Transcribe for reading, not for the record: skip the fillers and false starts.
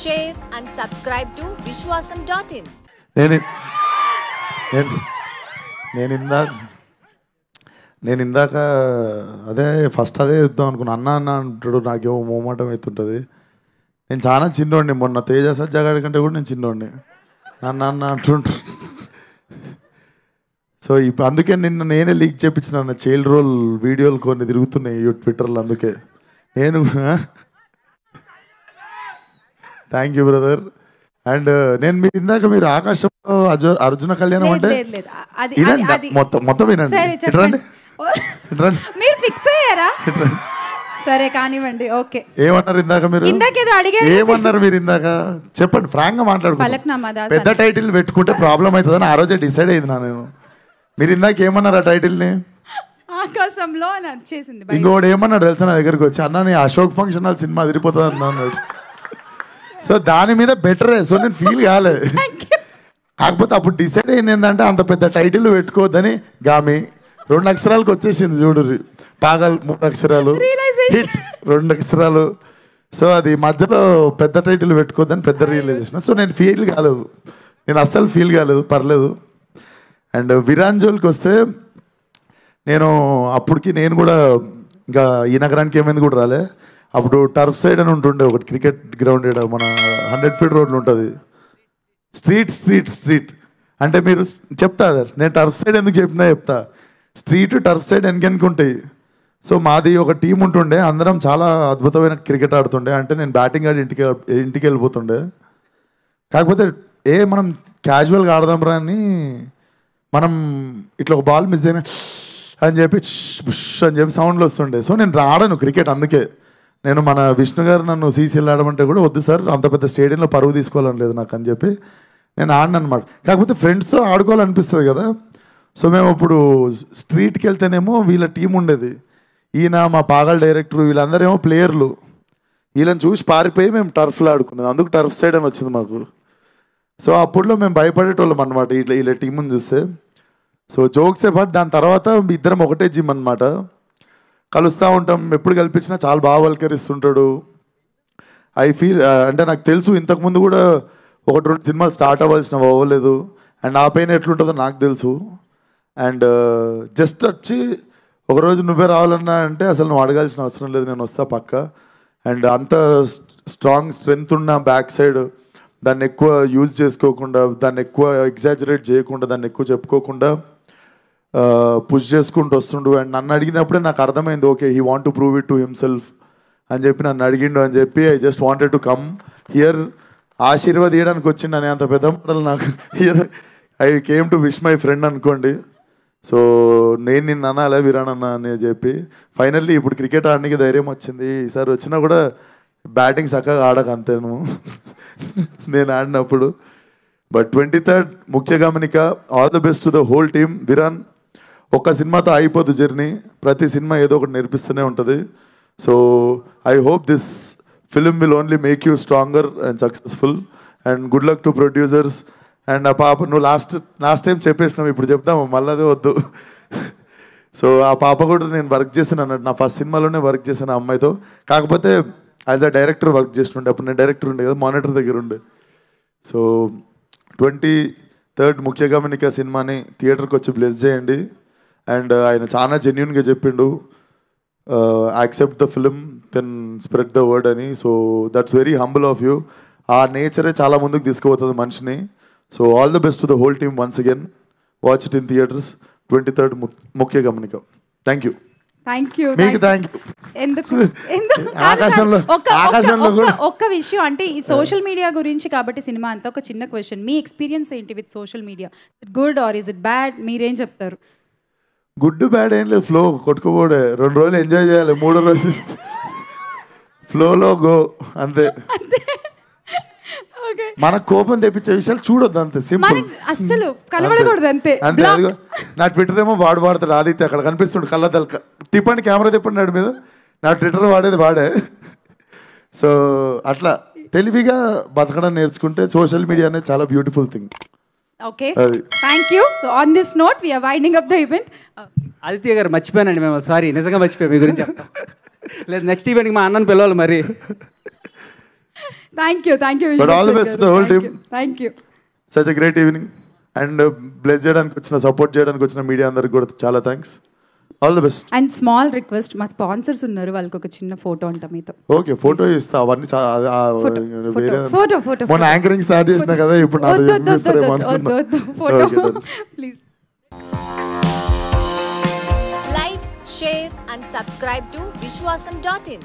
share and subscribe to Vishwasam.in. నేను ఇందాక అదే ఫస్ట్ అదే చెప్దాం అనుకున్నా. అన్న అంటాడు, నాకేమో మోమాటం అవుతుంటుంది. నేను చాలా చిన్నోడిని, మొన్న తేజ సజ్జగాడి కంటే కూడా నేను చిన్నోడిని. అన్న అంటుంటారు. సో ఇప్పుడు అందుకే నేనే లీక్ చేయించిన చైల్డ్ రోల్ వీడియోలు కొన్ని తిరుగుతున్నాయి ట్విట్టర్లో. అందుకే నేను థ్యాంక్ యూ బ్రదర్. అండ్ నేను మీరు ఇందాక మీరు ఆకాశంలో అర్జున కళ్యాణం అంటే మొత్తం వినండి. మీరు ఫిక్స్ అయ్యారా? సరే కానివ్వండి. ఓకే, ఏమన్నారు ఇందాక మీరు? ఏమన్నారు మీరు ఇందాక? చెప్పండి, ఫ్రాంక్ గా మాట్లాడుకోండి. పెద్ద టైటిల్ పెట్టుకుంటే ప్రాబ్లం అవుతుందని ఆ రోజే డిసైడ్ అయింది నేను. మీరు ఇందాక ఏమన్నారు ఆ టైటిల్ ని? ఆకాశంలో వచ్చేసింది. ఇంకోటి ఏమన్నాడు తెలుసా నా దగ్గరికి వచ్చి, అన్న నీ అశోక్ ఫంక్షన్ హాల్ సినిమా అదిరిపోతుంది అన్నాడు. సో దాని మీద బెటరే. సో నేను ఫీల్ కాలే. కాకపోతే అప్పుడు డిసైడ్ అయింది ఏంటంటే అంత పెద్ద టైటిల్ పెట్టుకోవద్దని. గామి 2 అక్షరాలకు వచ్చేసింది చూడు. పాగల్ 3 అక్షరాలు, హిట్ 2 అక్షరాలు. సో అది మధ్యలో పెద్ద టైటిల్ పెట్టుకోవద్దని పెద్ద రియలైజేషన్. సో నేను ఫీల్ కాలేదు, నేను అస్సలు ఫీల్ కాలేదు, పర్లేదు. అండ్ విరాంజోల్కి వస్తే నేను అప్పటికి నేను కూడా ఇంకా ఈ నగరానికి ఏమైంది కూడా రాలే. అప్పుడు టర్ఫ్ సైడ్ అని ఉంటుండే ఒకటి క్రికెట్ గ్రౌండ్, మన 100 ఫీట్ రోడ్లు ఉంటుంది. స్ట్రీట్ అంటే మీరు చెప్తా నేను టర్ఫ్ సైడ్ ఎందుకు చెప్పినా చెప్తా. స్ట్రీట్ టర్ఫ్ సైడ్ వెనక ఉంటాయి. సో మాది ఒక టీం ఉంటుండే, అందరం చాలా అద్భుతమైన క్రికెట్ ఆడుతుండే. అంటే నేను బ్యాటింగ్ ఆడి ఇంటికి వెళ్ళిపోతుండే. కాకపోతే మనం క్యాజువల్గా ఆడదాం రా అని మనం ఇట్లా ఒక బాల్ మిస్ అయినా అని చెప్పి బుష్ అని చెప్పి సౌండ్లు వస్తుండే. సో నేను ఆడను క్రికెట్. అందుకే నేను మన విష్ణు గారు నన్ను సీసీఎల్ ఆడమంటే కూడా వద్దు సార్, అంత పెద్ద స్టేడియంలో పరువు తీసుకోవాలని లేదు నాకు అని చెప్పి నేను ఆడను అనమాట. కాకపోతే ఫ్రెండ్స్తో ఆడుకోవాలనిపిస్తుంది కదా. సో మేము ఇప్పుడు స్ట్రీట్కి వెళ్తేనేమో వీళ్ళ టీం ఉండేది. ఈయన మా పాగల్ డైరెక్టర్, వీళ్ళందరేమో ప్లేయర్లు. వీళ్ళని చూసి పారిపోయి మేము టర్ఫ్లో ఆడుకునేది. అందుకు టర్ఫ్ సైడ్ అని వచ్చింది మాకు. సో అప్పుడులో మేము భయపడేటోళ్ళం అనమాట వీళ్ళ టీముని చూస్తే. సో జోక్సే పాటు దాని తర్వాత ఇద్దరం ఒకటే జిమ్ అనమాట, కలుస్తూ ఉంటాం. ఎప్పుడు కల్పించినా చాలా బాగా వల్కరిస్తుంటాడు. ఐ ఫీల్ అంటే నాకు తెలుసు ఇంతకుముందు కూడా 1-2 సినిమాలు స్టార్ట్ అవ్వాల్సినవి అవ్వలేదు. అండ్ ఆ పైన ఎట్లుంటుందో నాకు తెలుసు. అండ్ జస్ట్ వచ్చి ఒకరోజు నువ్వే రావాలన్నా అంటే అసలు నువ్వు అడగాల్సిన అవసరం లేదు, నేను వస్తా పక్క. అండ్ అంత స్ట్రాంగ్ స్ట్రెంగ్త్ ఉన్న బ్యాక్ సైడ్ దాన్ని ఎక్కువ యూజ్ చేసుకోకుండా, దాన్ని ఎక్కువ ఎగ్జాజరేట్ చేయకుండా, దాన్ని ఎక్కువ చెప్పుకోకుండా పుష్ చేసుకుంటూ వస్తుండు. అండ్ నన్ను అడిగినప్పుడే నాకు అర్థమైంది, okay he want to prove it to himself అని చెప్పి నన్ను అడిగిండు అని చెప్పి I just wanted to come here. ఆశీర్వాదీయడానికి వచ్చిండు అని అంత పెద్ద మాటలు నాకు here. I came to wish my friend అనుకోండి. సో నేను నిన్ను అనాలే విరానన్నా అని చెప్పి ఫైనల్లీ ఇప్పుడు క్రికెట్ ఆడడానికి ధైర్యం వచ్చింది. ఈసారి వచ్చినా కూడా బ్యాటింగ్ చక్కగా ఆడక అంతేను నేను ఆడినప్పుడు. బట్ 23rd ముఖ్య గమనిక, all the best to the whole team. Viran, ఒక్క సినిమాతో అయిపోదు జర్నీ, ప్రతి సినిమా ఏదో ఒకటి నేర్పిస్తూనే ఉంటుంది. So I hope this film will only make you stronger and successful. And good luck to producers. And ఆ పాప నువ్వు లాస్ట్ టైం చెప్పేసినావు, ఇప్పుడు చెప్తాము మళ్ళీ అదే వద్దు. సో ఆ పాప కూడా నేను వర్క్ చేశాను అన్నట్టు, నా ఫస్ట్ సినిమాలోనే వర్క్ చేశాను ఆ అమ్మాయితో. కాకపోతే యాజ్ అ డైరెక్టర్ వర్క్ చేస్తుండే. అప్పుడు నేను డైరెక్టర్ ఉండే కదా, మానిటర్ దగ్గర ఉండే. సో 23rd ముఖ్య గమనిక సినిమాని థియేటర్కి వచ్చి బ్లెస్ చేయండి. అండ్ ఆయన చాలా జెన్యున్గా చెప్పిండు, accept the film then spread the word అని. So that's very humble of you. ఆ నేచరే చాలా ముందుకు తీసుకుపోతుంది మనిషిని. So all the best to the whole team once again. Watch it in theatres 23rd ముఖ్య గమనిక. Thank you. మీకు థ్యాంక్ యూ. ఎందుకు ఆకాశంలో ఒక్క విషయం అంటే ఈ సోషల్ మీడియా గురించి కాబట్టి సినిమా అంతా ఒక చిన్న క్వశ్చన్, మీ ఎక్స్పీరియన్స్ ఏంటి with social media? Good or is it bad? మీరేం చెప్తారు? గుడ్ బ్యాడ్ ఏం లేదు, ఫ్లో కొట్టుకోపోడే. 2 రోజులు ఎంజాయ్ చేయాలి, 3వ రోజు ఫ్లోలో గో అంతే. మన కోపం తెప్పించే విషయాలు చూడొద్దు, అంతే సింపుల్. అస్సలు కనబడకూడదు అంతే. అదిగో నా ట్విట్టర్ ఏమో వాడతాడు ఆదిత్య, అక్కడ కనిపిస్తుండు కళ్ళ తిప్పండి, కెమెరా తిప్పండి నాడు మీద. నా ట్విట్టర్ వాడే. సో అట్లా తెలివిగా బతకడం నేర్చుకుంటే సోషల్ మీడియా అనేది చాలా beautiful thing. Okay, thank you. So on this note we're winding up the event. Aditya గారు మర్చిపోయానండి మేము, సారీ, నిజంగా మర్చిపోయాం మీ గురించి చెప్తాం. లేదు నెక్స్ట్ ఈవెంట్కి మా అన్నను పిలవాలి మరి. Thank you But all the best to the whole team. Thank you. Such a great evening and bless చేయడానికి వచ్చిన సపోర్ట్ చేయడానికి వచ్చిన మీడియా అందరికి కూడా చాలా thanks. All the best. And small request, మా స్పాన్సర్స్ ఉన్నారు, వాళ్ళకి ఒక చిన్న ఫోటో అంట మీతో. ఓకే, ఫోటో ఇస్తా. అవన్నీ వేరే ఫోటో మొన్న యాంకరింగ్ స్టార్ట్ చేసిన కదా, ఇప్పుడు నాతో ఇస్తారేమో అనుకున్నా. Photo please. Like, share and subscribe to Vishwasam.in.